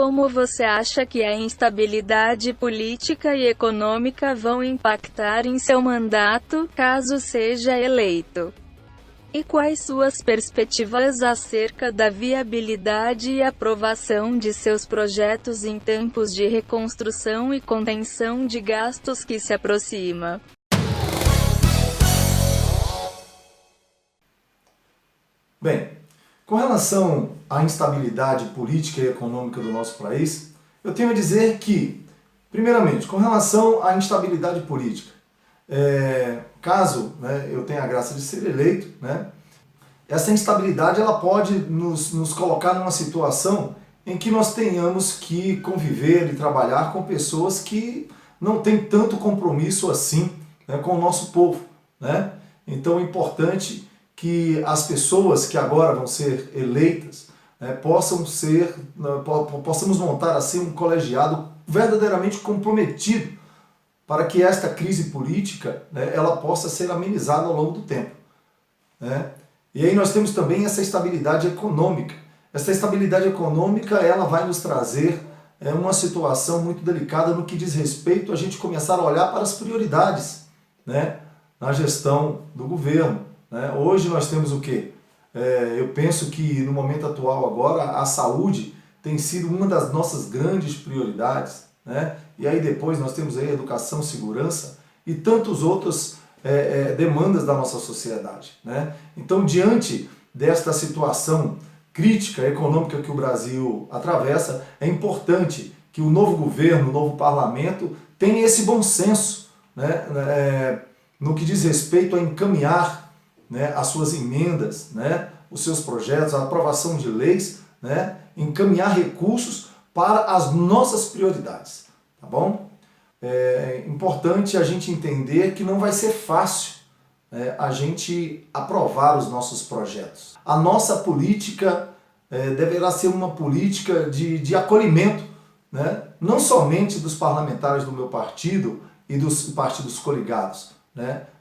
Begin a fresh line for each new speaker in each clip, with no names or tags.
como você acha que a instabilidade política e econômica vão impactar em seu mandato, caso seja eleito? E quais suas perspectivas acerca da viabilidade e aprovação de seus projetos em tempos de reconstrução e contenção de gastos que se aproxima?
Bem, com relação à instabilidade política e econômica do nosso país, eu tenho a dizer que, primeiramente, com relação à instabilidade política, caso eu tenha a graça de ser eleito, essa instabilidade ela pode nos colocar numa situação em que nós tenhamos que conviver e trabalhar com pessoas que não têm tanto compromisso assim com o nosso povo. Então é importante que as pessoas que agora vão ser eleitas possamos montar assim um colegiado verdadeiramente comprometido para que esta crise política ela possa ser amenizada ao longo do tempo. E aí nós temos também essa estabilidade econômica. Essa estabilidade econômica ela vai nos trazer uma situação muito delicada no que diz respeito a gente começar a olhar para as prioridades na gestão do governo. Hoje nós temos o quê? Eu penso que no momento atual agora a saúde tem sido uma das nossas grandes prioridades. E aí depois nós temos aí a educação, segurança e tantas outras demandas da nossa sociedade. Então, diante desta situação crítica econômica que o Brasil atravessa, é importante que o novo governo, o novo parlamento tenha esse bom senso no que diz respeito a encaminhar as suas emendas, os seus projetos, a aprovação de leis, encaminhar recursos para as nossas prioridades, tá bom? É importante a gente entender que não vai ser fácil a gente aprovar os nossos projetos. A nossa política deverá ser uma política de acolhimento, não somente dos parlamentares do meu partido e dos partidos coligados,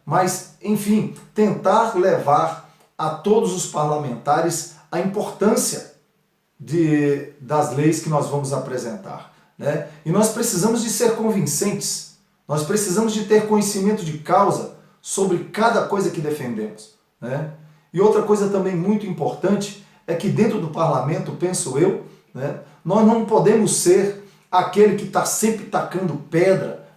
mas, enfim, tentar levar a todos os parlamentares a importância das leis que nós vamos apresentar. E nós precisamos de ser convincentes, nós precisamos de ter conhecimento de causa sobre cada coisa que defendemos. E outra coisa também muito importante é que dentro do parlamento, penso eu, nós não podemos ser aquele que está sempre tacando pedra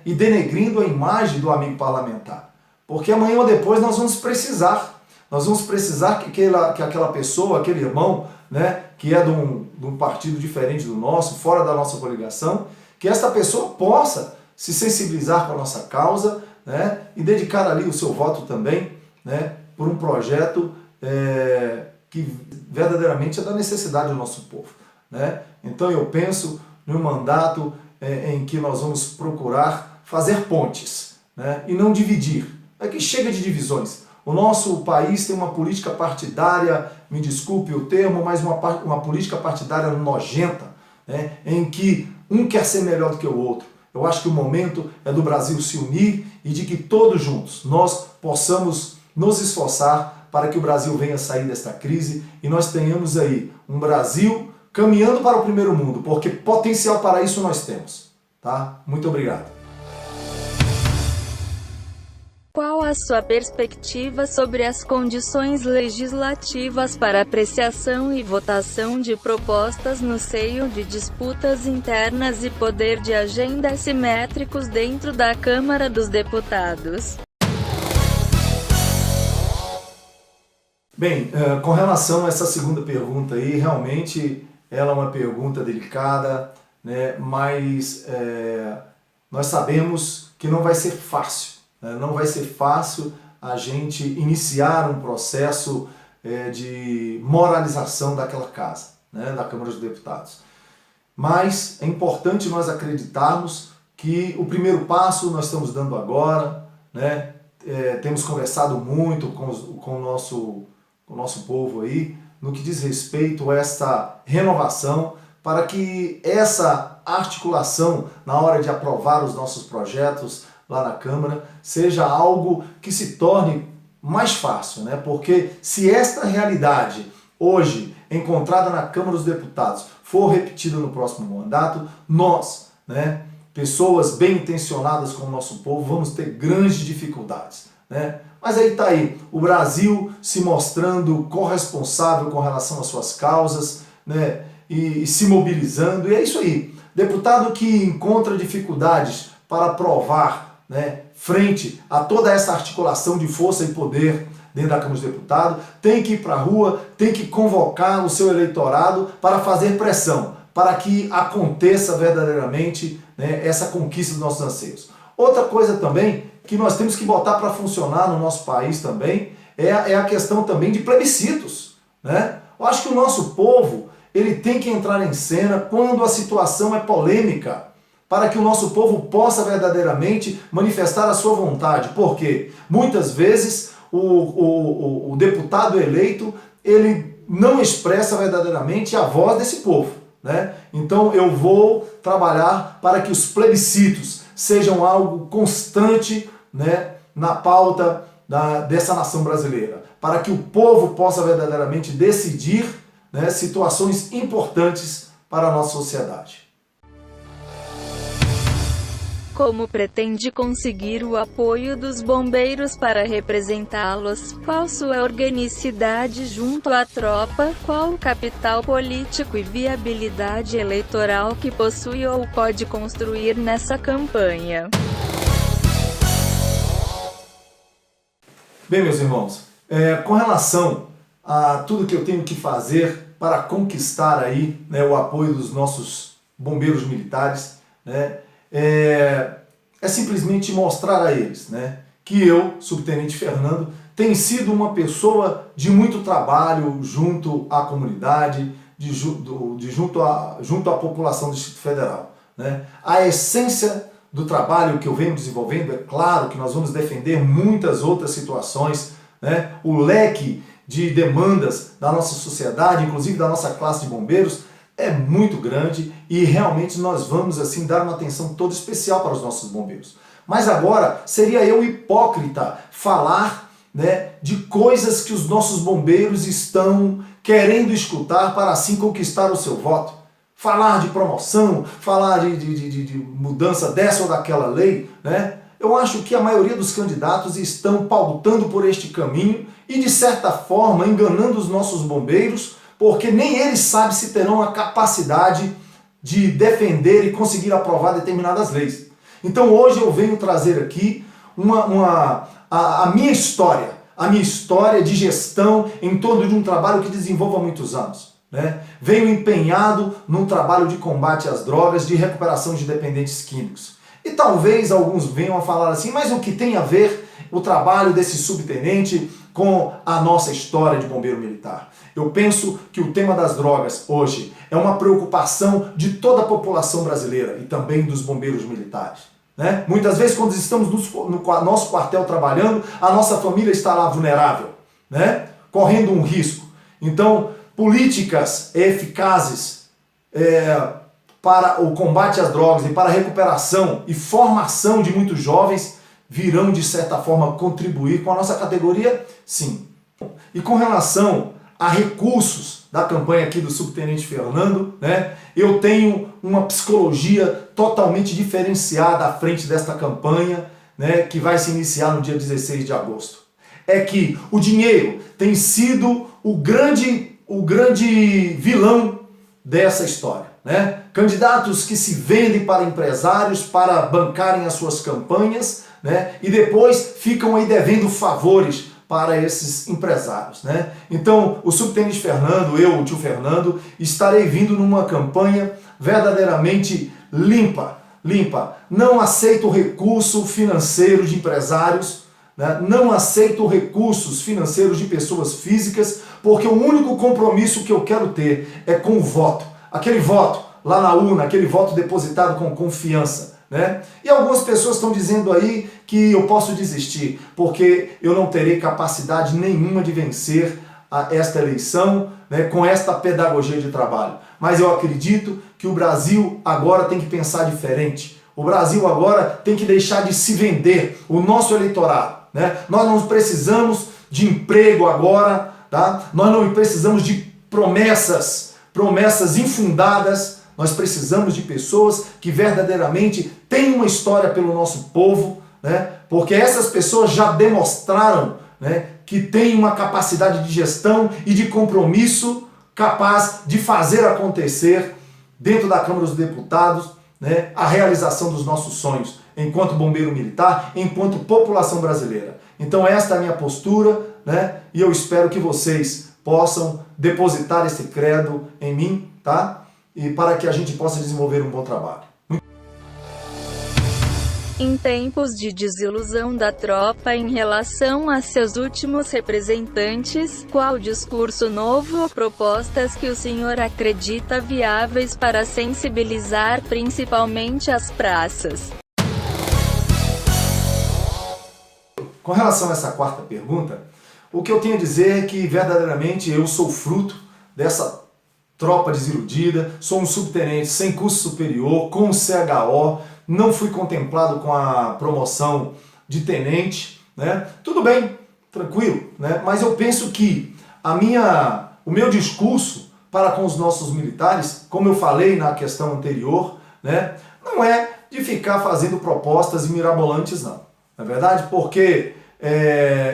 e denegrindo a imagem do amigo parlamentar. Porque amanhã ou depois nós vamos precisar que aquela pessoa, aquele irmão, que é de um partido diferente do nosso, fora da nossa coligação, que essa pessoa possa se sensibilizar com a nossa causa e dedicar ali o seu voto também por um projeto que verdadeiramente é da necessidade do nosso povo. Então eu penso no mandato em que nós vamos procurar fazer pontes e não dividir. É que chega de divisões. O nosso país tem uma política partidária, me desculpe o termo, mas uma política partidária nojenta, em que um quer ser melhor do que o outro. Eu acho que o momento é do Brasil se unir e de que todos juntos nós possamos nos esforçar para que o Brasil venha sair desta crise e nós tenhamos aí um Brasil caminhando para o primeiro mundo, porque potencial para isso nós temos. Tá? Muito obrigado.
Qual a sua perspectiva sobre as condições legislativas para apreciação e votação de propostas no seio de disputas internas e poder de agenda assimétricos dentro da Câmara dos Deputados?
Bem, com relação a essa segunda pergunta aí, realmente ela é uma pergunta delicada, mas nós sabemos que não vai ser fácil. Não vai ser fácil a gente iniciar um processo de moralização daquela casa, da Câmara dos Deputados. Mas é importante nós acreditarmos que o primeiro passo nós estamos dando agora, temos conversado muito com o nosso povo aí, no que diz respeito a essa renovação, para que essa articulação na hora de aprovar os nossos projetos lá na Câmara seja algo que se torne mais fácil, porque se esta realidade hoje encontrada na Câmara dos Deputados for repetida no próximo mandato, nós, né, pessoas bem intencionadas com o nosso povo, vamos ter grandes dificuldades, né? Mas aí está aí, o Brasil se mostrando corresponsável com relação às suas causas, né, e se mobilizando, e é isso aí. Deputado que encontra dificuldades para aprovar, né, frente a toda essa articulação de força e poder dentro da Câmara dos Deputados, tem que ir para a rua, tem que convocar o seu eleitorado para fazer pressão, para que aconteça verdadeiramente, né, essa conquista dos nossos anseios. Outra coisa também que nós temos que botar para funcionar no nosso país também é a questão também de plebiscitos, né? Eu acho que o nosso povo ele tem que entrar em cena quando a situação é polêmica, para que o nosso povo possa verdadeiramente manifestar a sua vontade, porque muitas vezes o deputado eleito ele não expressa verdadeiramente a voz desse povo, né? Então eu vou trabalhar para que os plebiscitos sejam algo constante, né, na pauta dessa nação brasileira, para que o povo possa verdadeiramente decidir, né, situações importantes para a nossa sociedade.
Como pretende conseguir o apoio dos bombeiros para representá-los? Qual sua organicidade junto à tropa? Qual o capital político e viabilidade eleitoral que possui ou pode construir nessa campanha?
Bem, meus irmãos, com relação a tudo que eu tenho que fazer para conquistar aí, né, o apoio dos nossos bombeiros militares, né, é simplesmente mostrar a eles, né, que eu, subtenente Fernando, tenho sido uma pessoa de muito trabalho junto à comunidade, junto à população do Distrito Federal, né. A essência do trabalho que eu venho desenvolvendo, é claro que nós vamos defender muitas outras situações, né, o leque de demandas da nossa sociedade, inclusive da nossa classe de bombeiros, é muito grande e realmente nós vamos assim dar uma atenção toda especial para os nossos bombeiros. Mas agora seria eu hipócrita falar, né, de coisas que os nossos bombeiros estão querendo escutar para assim conquistar o seu voto. Falar de promoção, falar de mudança dessa ou daquela lei, né? Eu acho que a maioria dos candidatos estão pautando por este caminho e de certa forma enganando os nossos bombeiros, porque nem eles sabem se terão a capacidade de defender e conseguir aprovar determinadas leis. Então hoje eu venho trazer aqui a minha história de gestão em torno de um trabalho que desenvolvo há muitos anos, né? Venho empenhado num trabalho de combate às drogas, de recuperação de dependentes químicos. E talvez alguns venham a falar assim, mas o que tem a ver o trabalho desse subtenente com a nossa história de bombeiro militar? Eu penso que o tema das drogas hoje é uma preocupação de toda a população brasileira e também dos bombeiros militares, né? Muitas vezes quando estamos no nosso quartel trabalhando, a nossa família está lá vulnerável, né, correndo um risco. Então, políticas eficazes para o combate às drogas e para a recuperação e formação de muitos jovens virão, de certa forma, contribuir com a nossa categoria? Sim. E com relação a recursos da campanha aqui do subtenente Fernando, né, eu tenho uma psicologia totalmente diferenciada à frente desta campanha, né, que vai se iniciar no dia 16 de agosto. É que o dinheiro tem sido o grande vilão dessa história, né? Candidatos que se vendem para empresários para bancarem as suas campanhas, né, e depois ficam aí devendo favores para esses empresários, né? Então, o subtenente Fernando, eu, o tio Fernando, estarei vindo numa campanha verdadeiramente limpa. Não aceito recurso financeiro de empresários, né? Não aceito recursos financeiros de pessoas físicas, porque o único compromisso que eu quero ter é com o voto. Aquele voto lá na urna, aquele voto depositado com confiança, né? E algumas pessoas estão dizendo aí que eu posso desistir, porque eu não terei capacidade nenhuma de vencer esta eleição, né, com esta pedagogia de trabalho. Mas eu acredito que o Brasil agora tem que pensar diferente. O Brasil agora tem que deixar de se vender, o nosso eleitorado, né? Nós não precisamos de emprego agora, tá? Nós não precisamos de promessas infundadas. Nós precisamos de pessoas que verdadeiramente têm uma história pelo nosso povo, né? Porque essas pessoas já demonstraram, né, que têm uma capacidade de gestão e de compromisso capaz de fazer acontecer dentro da Câmara dos Deputados, né, a realização dos nossos sonhos, enquanto bombeiro militar, enquanto população brasileira. Então esta é a minha postura, né, e eu espero que vocês possam depositar esse credo em mim, tá? E para que a gente possa desenvolver um bom trabalho.
Em tempos de desilusão da tropa em relação a seus últimos representantes, qual discurso novo ou propostas que o senhor acredita viáveis para sensibilizar principalmente as praças?
Com relação a essa quarta pergunta, o que eu tenho a dizer é que verdadeiramente eu sou fruto dessa tropa desiludida, sou um subtenente sem curso superior, com CHO, não fui contemplado com a promoção de tenente, né? Tudo bem, tranquilo, né? Mas eu penso que o meu discurso para com os nossos militares, como eu falei na questão anterior, né, não é de ficar fazendo propostas mirabolantes, não. Não é verdade? Porque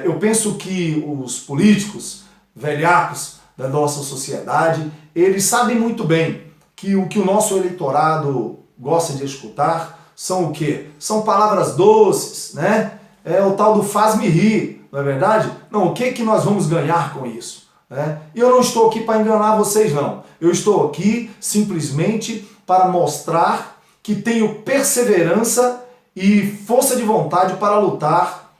eu penso que os políticos, velhacos da nossa sociedade, eles sabem muito bem que o nosso eleitorado gosta de escutar são o quê? São palavras doces, né? É o tal do faz-me rir, não é verdade? Não, o que nós vamos ganhar com isso? Né? E eu não estou aqui para enganar vocês, não. Eu estou aqui simplesmente para mostrar que tenho perseverança e força de vontade para lutar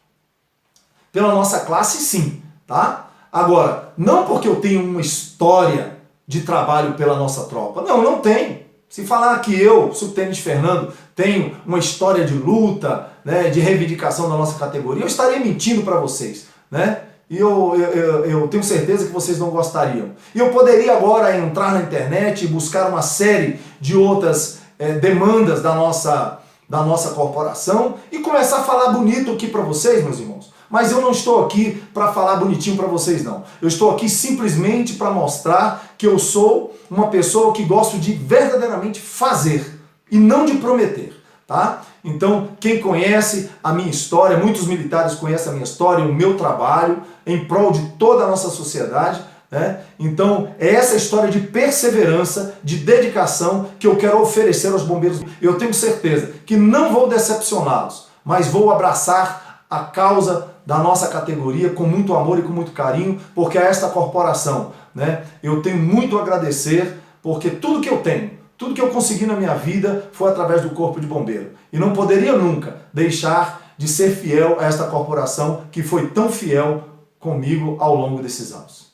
pela nossa classe, sim, tá? Agora, não porque eu tenho uma história de trabalho pela nossa tropa. Não, não tenho. Se falar que eu, subtenente Fernando, tenho uma história de luta, né, de reivindicação da nossa categoria, eu estaria mentindo para vocês, né? E eu tenho certeza que vocês não gostariam. E eu poderia agora entrar na internet e buscar uma série de outras demandas da nossa corporação e começar a falar bonito aqui para vocês, meus irmãos. Mas eu não estou aqui para falar bonitinho para vocês, não. Eu estou aqui simplesmente para mostrar que eu sou uma pessoa que gosto de verdadeiramente fazer e não de prometer, tá? Então, quem conhece a minha história, muitos militares conhecem a minha história, o meu trabalho em prol de toda a nossa sociedade, né? Então, é essa história de perseverança, de dedicação que eu quero oferecer aos bombeiros. Eu tenho certeza que não vou decepcioná-los, mas vou abraçar a causa da nossa categoria com muito amor e com muito carinho, porque a esta corporação, né, eu tenho muito a agradecer, porque tudo que eu tenho, tudo que eu consegui na minha vida foi através do Corpo de Bombeiro. E não poderia nunca deixar de ser fiel a esta corporação que foi tão fiel comigo ao longo desses anos.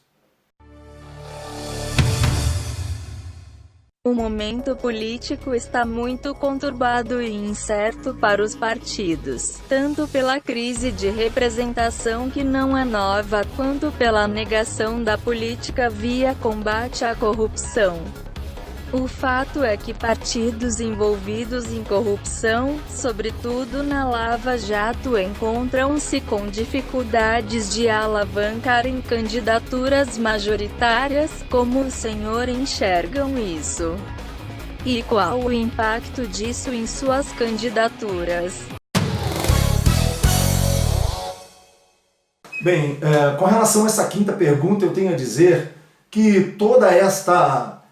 O momento político está muito conturbado e incerto para os partidos, tanto pela crise de representação que não é nova, quanto pela negação da política via combate à corrupção. O fato é que partidos envolvidos em corrupção, sobretudo na Lava Jato, encontram-se com dificuldades de alavancarem candidaturas majoritárias. Como o senhor enxergam isso? E qual o impacto disso em suas candidaturas?
Bem, com relação a essa quinta pergunta, eu tenho a dizer que toda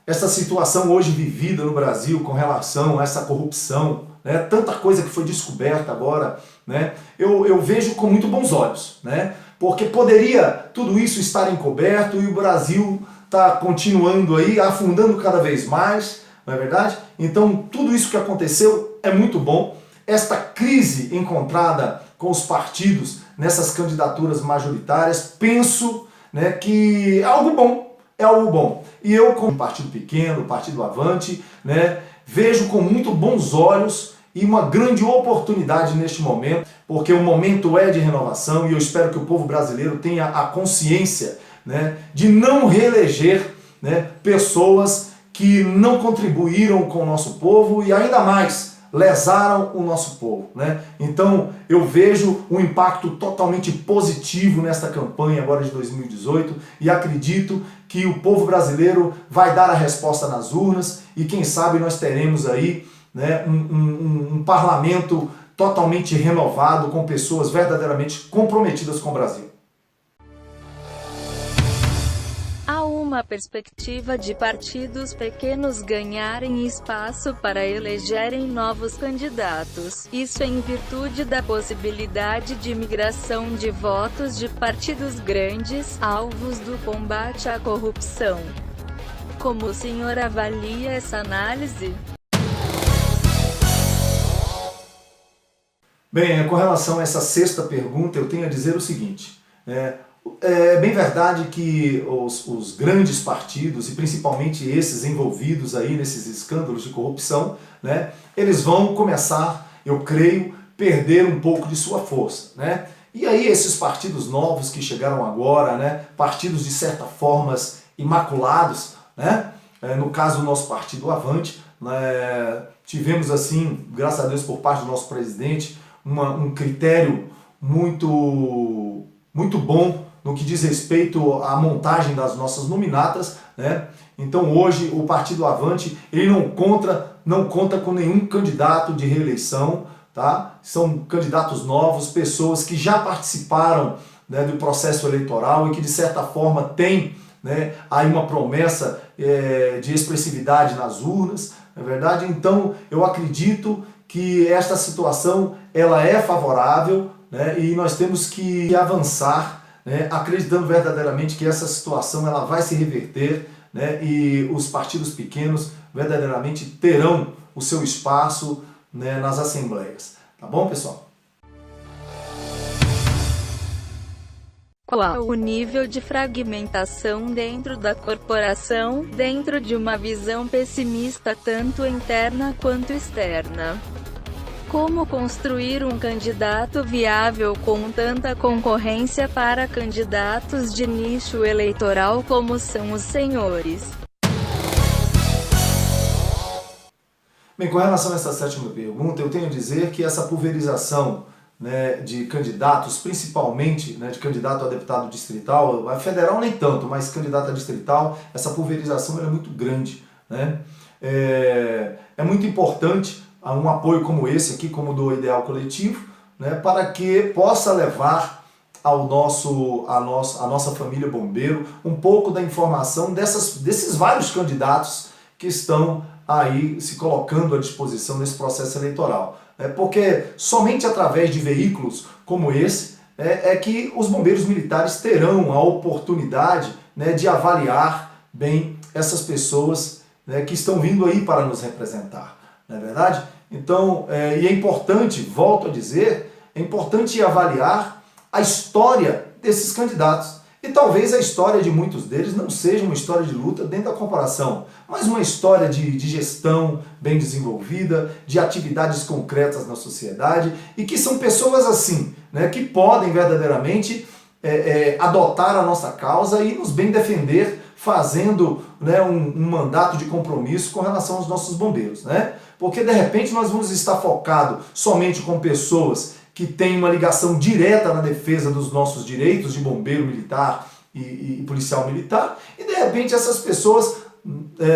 essa situação hoje vivida no Brasil com relação a essa corrupção, né, tanta coisa que foi descoberta agora, né, eu vejo com muito bons olhos, né, porque poderia tudo isso estar encoberto e o Brasil está continuando aí, afundando cada vez mais, não é verdade? Então tudo isso que aconteceu é muito bom. Esta crise encontrada com os partidos nessas candidaturas majoritárias, penso, né, que é algo bom. É algo bom. E eu, como partido pequeno, partido Avante, né, vejo com muito bons olhos e uma grande oportunidade neste momento, porque o momento é de renovação e eu espero que o povo brasileiro tenha a consciência, né, de não reeleger, né, pessoas que não contribuíram com o nosso povo e ainda mais lesaram o nosso povo, né? Então eu vejo um impacto totalmente positivo nesta campanha agora de 2018 e acredito que o povo brasileiro vai dar a resposta nas urnas e quem sabe nós teremos aí, né, um parlamento totalmente renovado com pessoas verdadeiramente comprometidas com o Brasil.
Há uma perspectiva de partidos pequenos ganharem espaço para elegerem novos candidatos. Isso em virtude da possibilidade de migração de votos de partidos grandes, alvos do combate à corrupção. Como o senhor avalia essa análise?
Bem, com relação a essa sexta pergunta, eu tenho a dizer o seguinte, é bem verdade que os grandes partidos, e principalmente esses envolvidos aí nesses escândalos de corrupção, né, eles vão começar, eu creio, perder um pouco de sua força, né? E aí esses partidos novos que chegaram agora, né, partidos de certa forma imaculados, né, no caso do nosso partido Avante, né, tivemos assim, graças a Deus por parte do nosso presidente, um critério muito bom no que diz respeito à montagem das nossas nominatas, né? Então hoje o Partido Avante ele não conta com nenhum candidato de reeleição, tá? São candidatos novos, pessoas que já participaram, né, do processo eleitoral e que de certa forma têm, né, aí uma promessa de expressividade nas urnas, não é verdade? Então eu acredito que esta situação ela é favorável, né, e nós temos que avançar, né, acreditando verdadeiramente que essa situação ela vai se reverter, né, e os partidos pequenos verdadeiramente terão o seu espaço, né, nas assembleias. Tá bom, pessoal?
Qual o nível de fragmentação dentro da corporação, dentro de uma visão pessimista tanto interna quanto externa? Como construir um candidato viável com tanta concorrência para candidatos de nicho eleitoral como são os senhores?
Bem, com relação a essa sétima pergunta, eu tenho a dizer que essa pulverização, né, de candidatos, principalmente, né, de candidato a deputado distrital, a federal nem tanto, mas candidato a distrital, essa pulverização é muito grande, né? É muito importante um apoio como esse aqui, como do Ideal Coletivo, né, para que possa levar a nossa família bombeiro um pouco da informação desses vários candidatos que estão aí se colocando à disposição nesse processo eleitoral. Porque somente através de veículos como esse é que os bombeiros militares terão a oportunidade, né, de avaliar bem essas pessoas, né, que estão vindo aí para nos representar, não é verdade? Então, e é importante, volto a dizer, é importante avaliar a história desses candidatos. E talvez a história de muitos deles não seja uma história de luta dentro da corporação, mas uma história de gestão bem desenvolvida, de atividades concretas na sociedade, e que são pessoas assim, né, que podem verdadeiramente adotar a nossa causa e nos bem defender, fazendo, né, um mandato de compromisso com relação aos nossos bombeiros, né? Porque de repente nós vamos estar focados somente com pessoas que têm uma ligação direta na defesa dos nossos direitos de bombeiro militar e policial militar, e de repente essas pessoas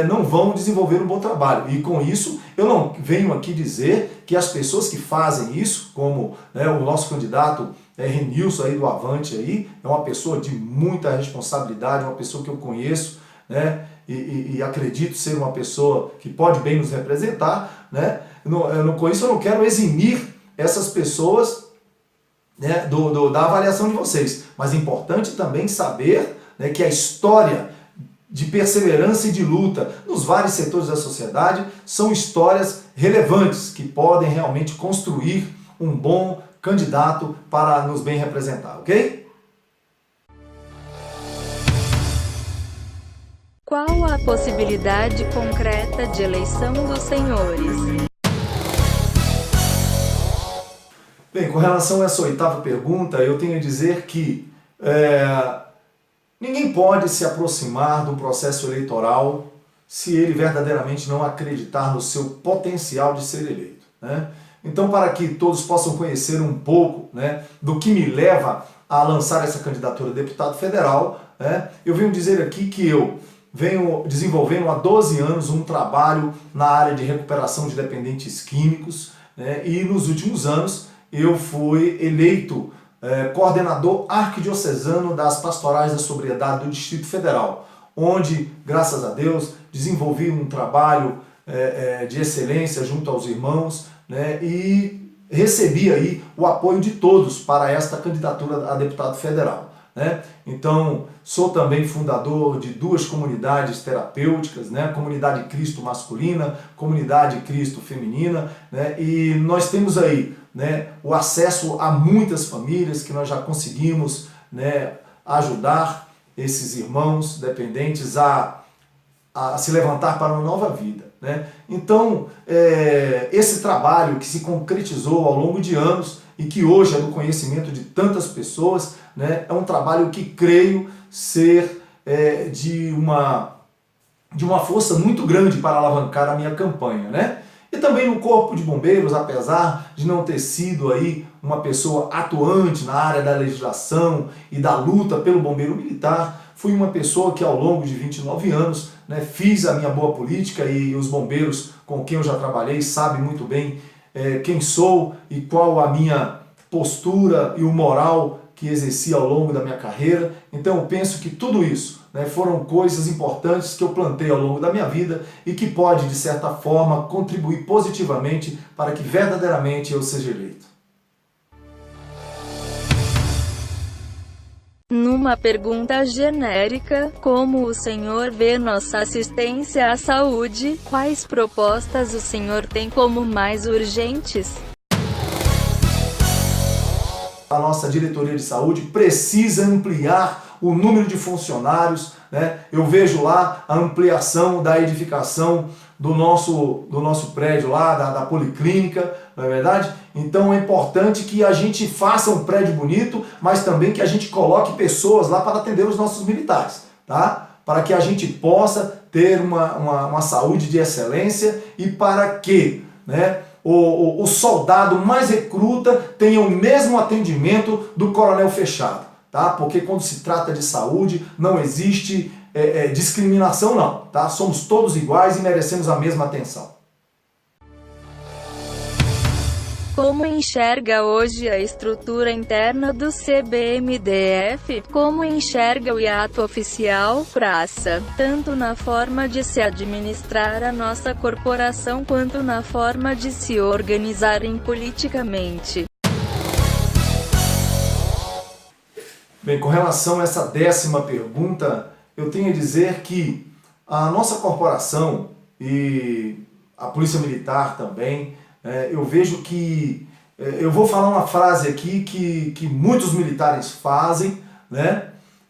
não vão desenvolver um bom trabalho. E com isso, eu não venho aqui dizer que as pessoas que fazem isso, como, né, o nosso candidato Renilson aí do Avante, aí, é uma pessoa de muita responsabilidade, uma pessoa que eu conheço, né, e acredito ser uma pessoa que pode bem nos representar, né. Com isso eu não quero eximir essas pessoas, né, da avaliação de vocês, mas é importante também saber, né, que a história de perseverança e de luta nos vários setores da sociedade são histórias relevantes que podem realmente construir um bom candidato para nos bem representar, ok?
Qual a possibilidade concreta de eleição dos senhores?
Bem, com relação a essa oitava pergunta, eu tenho a dizer que ninguém pode se aproximar do processo eleitoral se ele verdadeiramente não acreditar no seu potencial de ser eleito. né? Então, para que todos possam conhecer um pouco, né, do que me leva a lançar essa candidatura a deputado federal, né, eu venho dizer aqui que eu venho desenvolvendo há 12 anos um trabalho na área de recuperação de dependentes químicos, né, e nos últimos anos eu fui eleito coordenador arquidiocesano das pastorais da sobriedade do Distrito Federal, onde, graças a Deus, desenvolvi um trabalho de excelência junto aos irmãos, né, e recebi aí o apoio de todos para esta candidatura a deputado federal, né? Então, sou também fundador de 2 comunidades terapêuticas, né? Comunidade Cristo masculina, Comunidade Cristo feminina, né? E nós temos aí, né, o acesso a muitas famílias que nós já conseguimos, né, ajudar esses irmãos dependentes a se levantar para uma nova vida, né? Então, esse trabalho que se concretizou ao longo de anos e que hoje é do conhecimento de tantas pessoas, né, é um trabalho que creio ser de uma força muito grande para alavancar a minha campanha, né? E também no Corpo de Bombeiros, apesar de não ter sido aí uma pessoa atuante na área da legislação e da luta pelo bombeiro militar, fui uma pessoa que ao longo de 29 anos, né, fiz a minha boa política, e os bombeiros com quem eu já trabalhei sabem muito bem quem sou e qual a minha postura e o moral que exerci ao longo da minha carreira. Então eu penso que tudo isso, né, foram coisas importantes que eu plantei ao longo da minha vida e que pode, de certa forma, contribuir positivamente para que verdadeiramente eu seja eleito.
Numa pergunta genérica, como o senhor vê nossa assistência à saúde, quais propostas o senhor tem como mais urgentes?
A nossa diretoria de saúde precisa ampliar o número de funcionários, né? Eu vejo lá a ampliação da edificação do nosso prédio lá, da policlínica, não é verdade? Então é importante que a gente faça um prédio bonito, mas também que a gente coloque pessoas lá para atender os nossos militares, tá? Para que a gente possa ter uma saúde de excelência e para que, né, o soldado mais recruta tenha o mesmo atendimento do coronel fechado, tá? Porque quando se trata de saúde não existe discriminação não, tá? Somos todos iguais e merecemos a mesma atenção.
Como enxerga hoje a estrutura interna do CBMDF? Como enxerga o hiato oficial, praça, tanto na forma de se administrar a nossa corporação quanto na forma de se organizarem politicamente?
Bem, com relação a essa 10ª pergunta, eu tenho a dizer que a nossa corporação e a Polícia Militar também, eu vejo que, eu vou falar uma frase aqui que muitos militares fazem, né,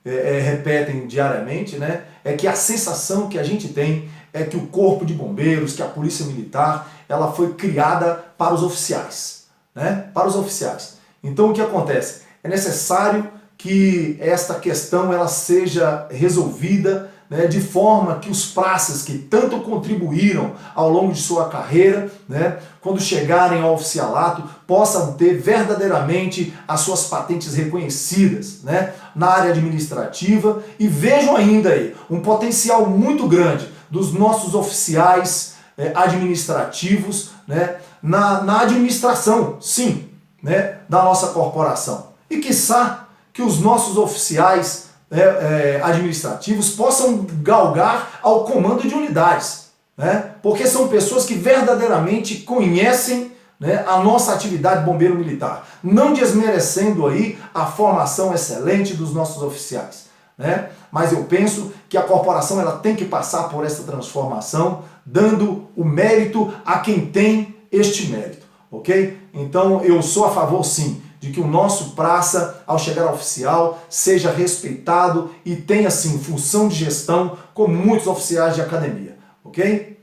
repetem diariamente, né, é que a sensação que a gente tem é que o Corpo de Bombeiros, que a Polícia Militar, ela foi criada para os oficiais, né, para os oficiais. Então o que acontece? É necessário que esta questão ela seja resolvida, né, de forma que os praças que tanto contribuíram ao longo de sua carreira, né, quando chegarem ao oficialato, possam ter verdadeiramente as suas patentes reconhecidas, né, na área administrativa, e vejam ainda aí um potencial muito grande dos nossos oficiais administrativos, né, na administração, sim, né, da nossa corporação. E quiçá que os nossos oficiais administrativos possam galgar ao comando de unidades, né? Porque são pessoas que verdadeiramente conhecem, né, a nossa atividade bombeiro militar, não desmerecendo aí a formação excelente dos nossos oficiais, né? Mas eu penso que a corporação ela tem que passar por essa transformação, dando o mérito a quem tem este mérito, ok? Então eu sou a favor sim de que o nosso praça, ao chegar ao oficial, seja respeitado e tenha, sim, função de gestão, como muitos oficiais de academia, ok?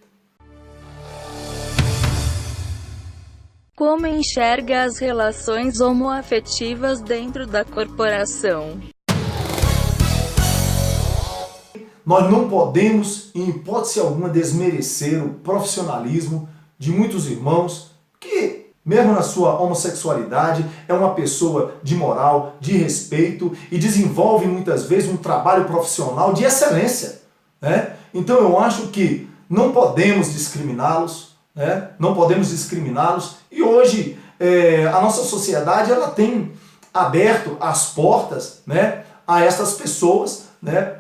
Como enxerga as relações homoafetivas dentro da corporação?
Nós não podemos, em hipótese alguma, desmerecer o profissionalismo de muitos irmãos que, mesmo na sua homossexualidade, é uma pessoa de moral, de respeito e desenvolve muitas vezes um trabalho profissional de excelência, né? Então eu acho que não podemos discriminá-los, né? Não podemos discriminá-los, e hoje a nossa sociedade ela tem aberto as portas, né, a essas pessoas, né,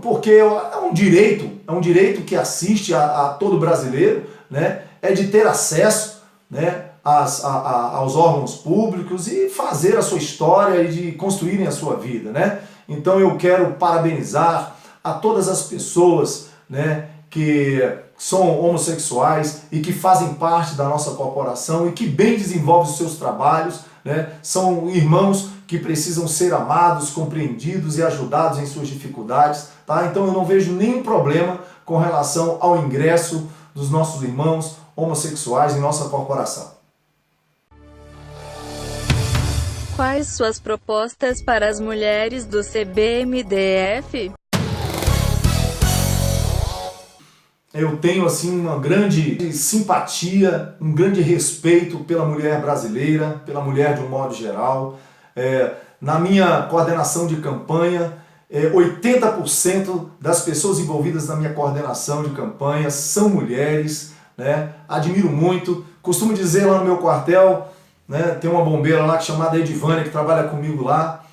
porque é um direito que assiste a todo brasileiro, né, é de ter acesso, né, aos órgãos públicos e fazer a sua história e de construírem a sua vida, né? Então eu quero parabenizar a todas as pessoas, né, que são homossexuais e que fazem parte da nossa corporação e que bem desenvolvem os seus trabalhos, né? São irmãos que precisam ser amados, compreendidos e ajudados em suas dificuldades, tá? Então eu não vejo nenhum problema com relação ao ingresso dos nossos irmãos homossexuais em nossa corporação.
Quais suas propostas para as mulheres do CBMDF?
Eu tenho assim uma grande simpatia, um grande respeito pela mulher brasileira, pela mulher de um modo geral. Na minha coordenação de campanha, 80% das pessoas envolvidas na minha coordenação de campanha são mulheres, né? Admiro muito. Costumo dizer lá no meu quartel, né, tem uma bombeira lá chamada Edivânia que trabalha comigo lá,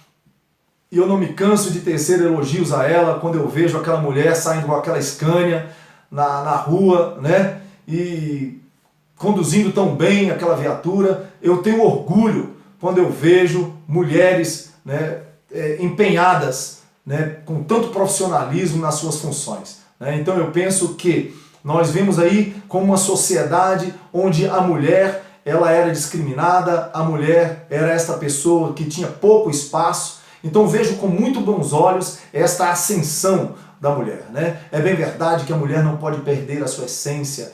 e eu não me canso de tecer elogios a ela quando eu vejo aquela mulher saindo com aquela Scania na rua, né, e conduzindo tão bem aquela viatura. Eu tenho orgulho quando eu vejo mulheres, né, empenhadas, né, com tanto profissionalismo nas suas funções, né? Então eu penso que nós vemos aí como uma sociedade onde a mulher ela era discriminada, a mulher era esta pessoa que tinha pouco espaço. Então vejo com muito bons olhos esta ascensão da mulher, né? É bem verdade que a mulher não pode perder a sua essência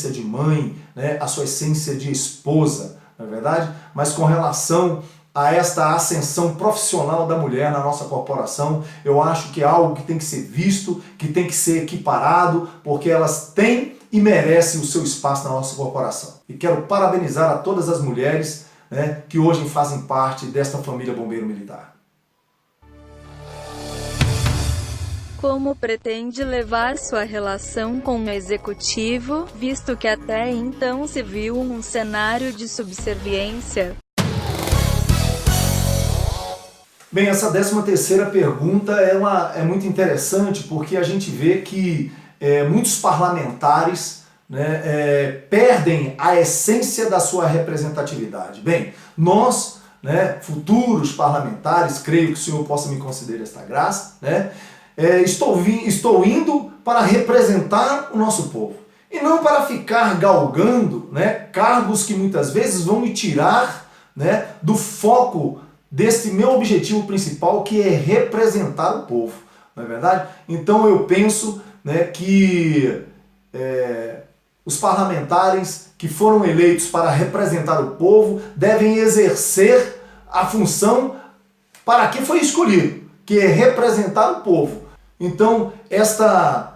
de mãe, né? A sua essência de esposa, não é verdade? Mas com relação a esta ascensão profissional da mulher na nossa corporação, eu acho que é algo que tem que ser visto, que tem que ser equiparado, porque elas têm e merecem o seu espaço na nossa corporação. E quero parabenizar a todas as mulheres, né, que hoje fazem parte desta família Bombeiro Militar.
Como pretende levar sua relação com o executivo, visto que até então se viu um cenário de subserviência?
Bem, essa 13ª pergunta ela é muito interessante porque a gente vê que muitos parlamentares, né, perdem a essência da sua representatividade. Bem, nós, né, futuros parlamentares, creio que o senhor possa me conceder esta graça, né, estou indo para representar o nosso povo e não para ficar galgando, né, cargos que muitas vezes vão me tirar, né, do foco desse meu objetivo principal, que é representar o povo, não é verdade? Então eu penso, né, que os parlamentares que foram eleitos para representar o povo devem exercer a função para que foi escolhido, que é representar o povo. Então essa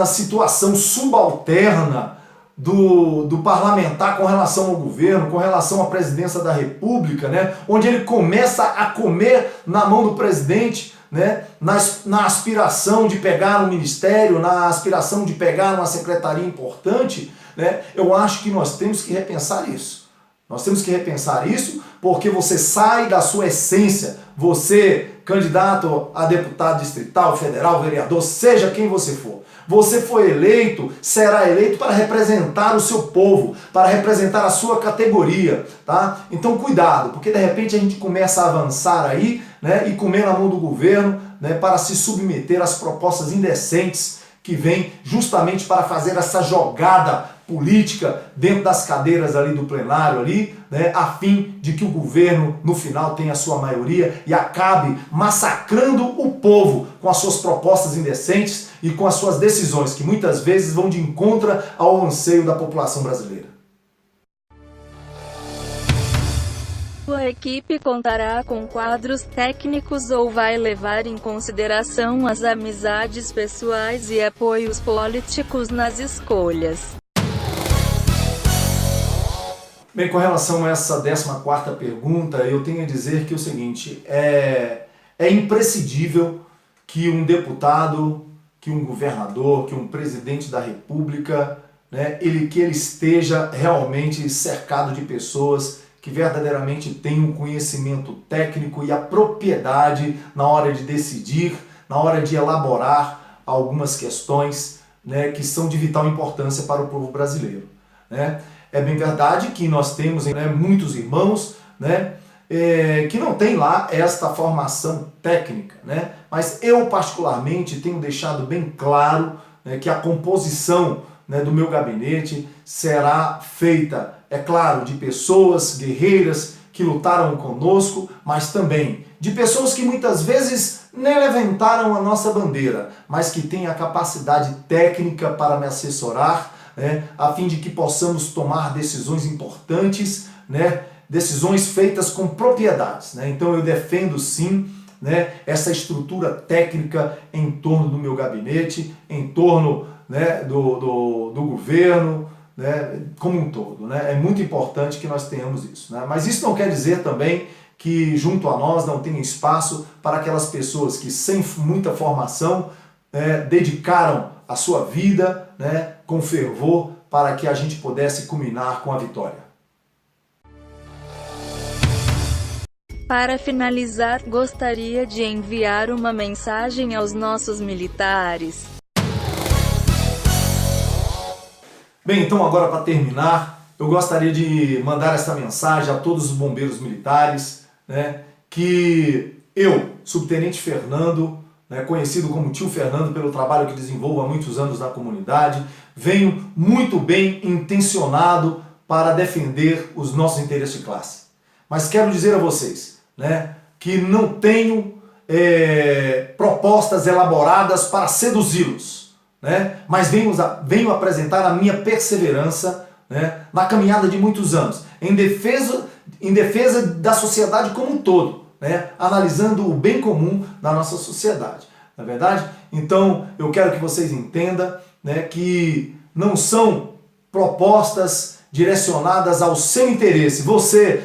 situação subalterna do parlamentar com relação ao governo, com relação à presidência da República, né, onde ele começa a comer na mão do presidente, né, na aspiração de pegar um ministério, na aspiração de pegar uma secretaria importante, né, eu acho que nós temos que repensar isso. Nós temos que repensar isso porque você sai da sua essência. Você, candidato a deputado distrital, federal, vereador, seja quem você for, você foi eleito, será eleito para representar o seu povo, para representar a sua categoria, tá? Então cuidado, porque de repente a gente começa a avançar aí, né, e comer na mão do governo, né, para se submeter às propostas indecentes que vêm justamente para fazer essa jogada política dentro das cadeiras ali do plenário ali, né, a fim de que o governo no final tenha a sua maioria e acabe massacrando o povo com as suas propostas indecentes e com as suas decisões que muitas vezes vão de encontro ao anseio da população brasileira.
Sua equipe contará com quadros técnicos ou vai levar em consideração as amizades pessoais e apoios políticos nas escolhas?
Bem, com relação a essa 14ª pergunta, eu tenho a dizer que é o seguinte, é imprescindível que um deputado, que um governador, que um presidente da República, né, que ele esteja realmente cercado de pessoas que verdadeiramente têm um conhecimento técnico e a propriedade na hora de decidir, na hora de elaborar algumas questões, né, que são de vital importância para o povo brasileiro, né? É bem verdade que nós temos, né, muitos irmãos, né, que não tem lá esta formação técnica, né? Mas eu particularmente tenho deixado bem claro, né, que a composição, né, do meu gabinete será feita, é claro, de pessoas guerreiras que lutaram conosco, mas também de pessoas que muitas vezes nem levantaram a nossa bandeira, mas que têm a capacidade técnica para me assessorar, né, a fim de que possamos tomar decisões importantes, né, decisões feitas com propriedades, né? Então eu defendo sim, né, essa estrutura técnica em torno do meu gabinete, em torno, né, do governo, né, como um todo, né? É muito importante que nós tenhamos isso, né? Mas isso não quer dizer também que junto a nós não tenha espaço para aquelas pessoas que sem muita formação, dedicaram a sua vida, né, com fervor para que a gente pudesse culminar com a vitória.
Para finalizar, gostaria de enviar uma mensagem aos nossos militares.
Bem, então agora para terminar, eu gostaria de mandar essa mensagem a todos os bombeiros militares, né, que eu, subtenente Fernando, né, conhecido como Tio Fernando pelo trabalho que desenvolvo há muitos anos na comunidade, venho muito bem intencionado para defender os nossos interesses de classe. Mas quero dizer a vocês, né, que não tenho propostas elaboradas para seduzi-los, né, mas venho apresentar a minha perseverança, né, na caminhada de muitos anos, em defesa da sociedade como um todo, né, analisando o bem comum da nossa sociedade. Não é verdade? Então eu quero que vocês entendam, né, que não são propostas direcionadas ao seu interesse. Você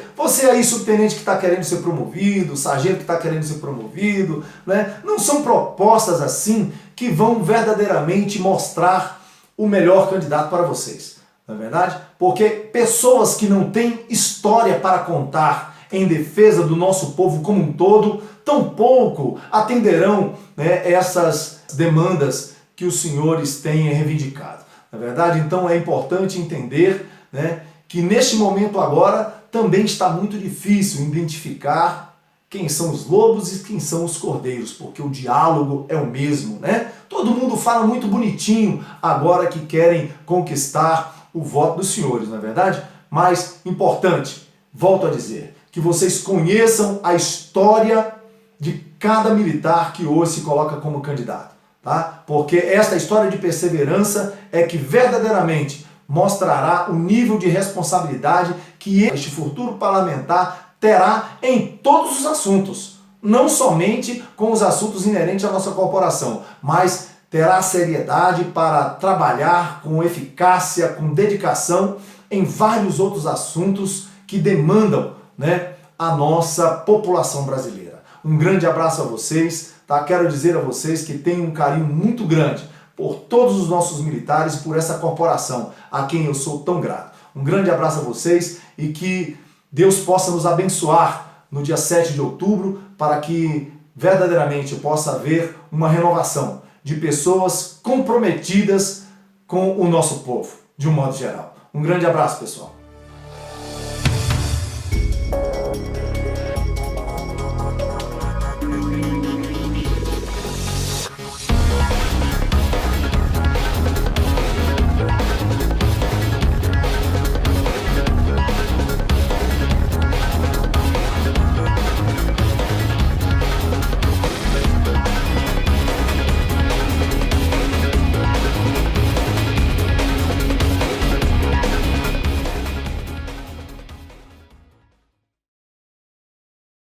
aí, subtenente que está querendo ser promovido, sargento que está querendo ser promovido, né? Não são propostas assim que vão verdadeiramente mostrar o melhor candidato para vocês. Não é verdade? Porque pessoas que não têm história para contar em defesa do nosso povo como um todo, tampouco atenderão, né, essas demandas que os senhores têm reivindicado. Na verdade, então é importante entender, né, que neste momento agora também está muito difícil identificar quem são os lobos e quem são os cordeiros, porque o diálogo é o mesmo, né? Todo mundo fala muito bonitinho agora que querem conquistar o voto dos senhores, não é verdade? Mas importante, volto a dizer, que vocês conheçam a história de cada militar que hoje se coloca como candidato, tá? Porque esta história de perseverança é que verdadeiramente mostrará o nível de responsabilidade que este futuro parlamentar terá em todos os assuntos, não somente com os assuntos inerentes à nossa corporação, mas terá seriedade para trabalhar com eficácia, com dedicação em vários outros assuntos que demandam, né, a nossa população brasileira. Um grande abraço a vocês, tá? Quero dizer a vocês que tenho um carinho muito grande por todos os nossos militares e por essa corporação, a quem eu sou tão grato. Um grande abraço a vocês e que Deus possa nos abençoar no dia 7 de outubro para que verdadeiramente possa haver uma renovação de pessoas comprometidas com o nosso povo, de um modo geral. Um grande abraço, pessoal.